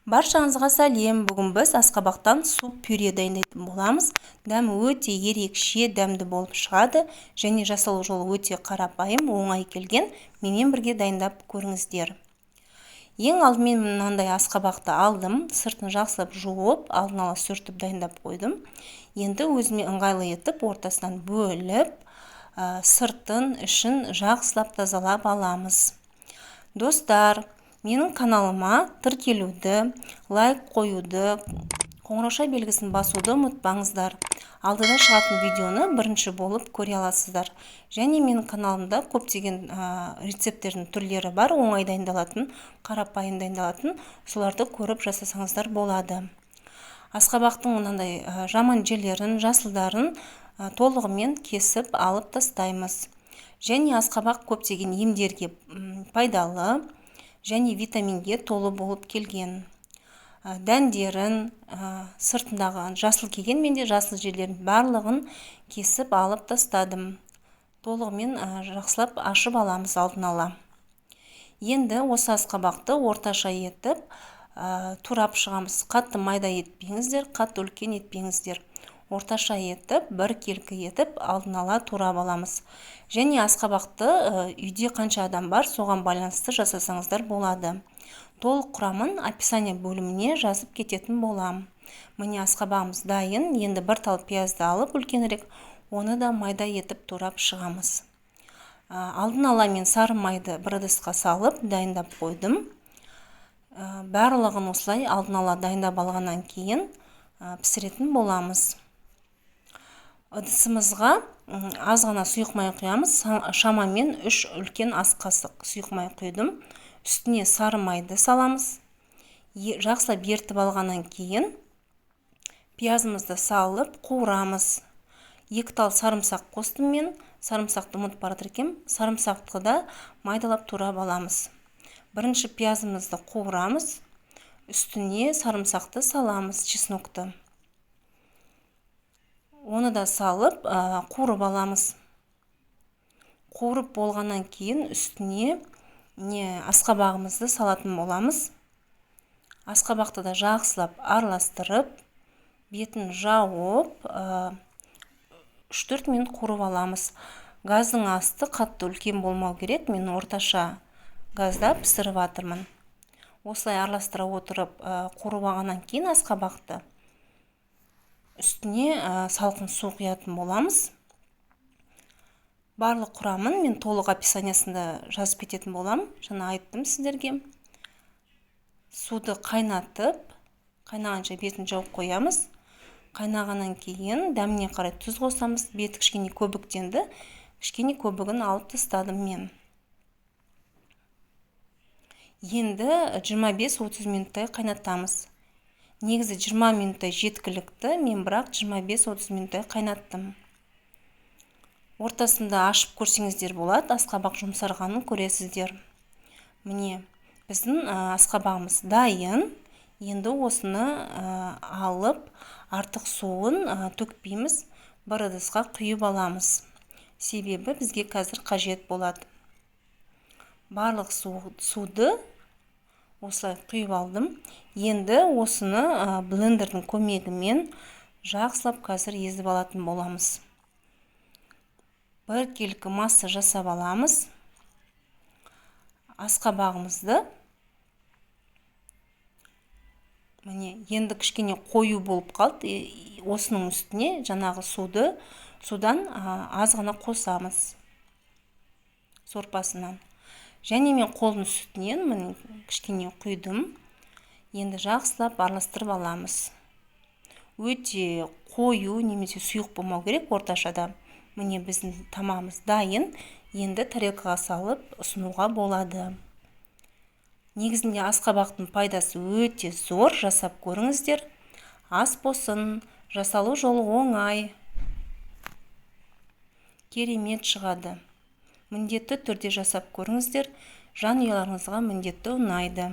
Баршаңызға сәлем. Бүгін біз асқабақтан суп пюре дайындайтын боламыз. Дәмі өте ерекше, дәмді болып шығады және жасалу жолы өте қарапайым, оңай келген. Менімен бірге дайындап көріңіздер. Ең алдымен мынандай асқабақты алдым, сыртын жақсылап жуып, алдын ала сүртіп дайындап қойдым. Енді өзіме ыңғайлы етіп ортасынан бөліп, сыртын, ішін жақсылап тазалап аламыз. Достар, менің каналыма тіркелуді, лайк қоюды, қоңырауша белгісін басуды ұмытпаңыздар. Алдыда шығатын видеоны бірінші болып көре аласыздар. Және менің каналымда көптеген рецепттердің түрлері бар, оңай дайындалатын, қарапайым дайындалатын, соларды көріп жасасаңыздар болады. Асқабақтың мынандай жаман жерлерін, жасылдарын толығымен кесіп алып тастаймыз. Және асқабақ көптеген емдерге пайдалы және витаминге толы болып келген. Дәндерін, сыртындағы жасыл келген, менде жасыл жерлерін барлығын кесіп алып тастадым. Толығымен жақсылап ашып аламыз алдын ала. Енді осы асқабақты орташа етіп турап шығамыз. Қатты майда етпеңіздер, қатты үлкен етпеңіздер. Орташа етіп, бір келкі етіп алдын ала турап аламыз. Және асқабақты үйде қанша адам бар, соған байланысты жасасаңыздар болады. Толық құрамын описание бөліміне жазып кететін болам. Міне асқабағымыз дайын. Енді бір тал пиязды алып үлкенірек, оны да майда етіп турап шығамыз. Алдын ала мен сары майды бір ыдысқа салып дайындап қойдым. Барлығын осылай алдын ала дайындап алғаннан кейін пісіретін боламыз. Ыдысымызға аз ғана сұйық май құямыз. Шамамен 3 үлкен ас қасық сұйық май құйдым. Үстіне сары майды саламыз. Жақсылап ертіп алғаннан кейін пиязымызды салып қуырамыз. 2 тал сарымсақ қостым мен. Сарымсақты ұмытып бара жатырмын. Сарымсақты да майдалап турап аламыз. Бірінші пиязымызды қуырамыз. Үстіне сарымсақты саламыз, чеснокты. Оны да салып, қуырып аламыз. Қуырып болғаннан кейін үстіне асқабағымызды салатын боламыз. Асқабақты да жақсылап араластырып, бетін жауып, 3-4 минут қуырып аламыз. Газдың асты қатты үлкен болмау керек. Мен орташа газда пісіріп жатырмын. Осылай араластыра отырып қуырып алғаннан кейін асқабақты үстіне салқын су құятын боламыз. Барлық құрамын мен толық описаниясында жазып кететін болам. Жаңа айттым сіздерге. Суды қайнатып, қайнағанша бетін жауып қоямыз. Қайнағаннан кейін дәміне қарай тұз қосамыз. Беті кішкене көбіктенді. Кішкене көбігін алып тастадым мен. Енді 25-30 минуттай қайнатамыз. Негізі 20 минуттай жеткілікті, мен бірақ 25-30 минуттай қайнаттым. Ортасында ашып көрсеңіздер болады, асқабақ жұмсарғанын көресіздер. Міне, біздің асқабағымыз дайын. Енді осыны алып, артық суын төкпейміз, бір ыдысқа құйып аламыз. Себебі бізге қазір қажет болады. Барлық суды осылай құйып алдым. Енді осыны блендердің көмегімен жақсылап қазір езіп алатын боламыз. Бір келкі масса жасап аламыз. Асқабағымызды міне енді кішкене қою болып қалды. Осының үстіне жаңағы судан аз ғана қосамыз. Сорпасынан. Және мен қолдың сүтінен кішкене құйдым. Енді жақсылап араластырып аламыз. Өте қою немесе сұйық болмау керек орташада. Міне біздің тамағымыз дайын. Енді тарелкаға салып ұсынуға болады. Негізінде асқабақтың пайдасы өте зор. Жасап көріңіздер. Ас болсын, жасалу жолы оңай. Керемет шығады. Міндетті түрде жасап көріңіздер. Жанұяларыңызға міндетті ұнайды.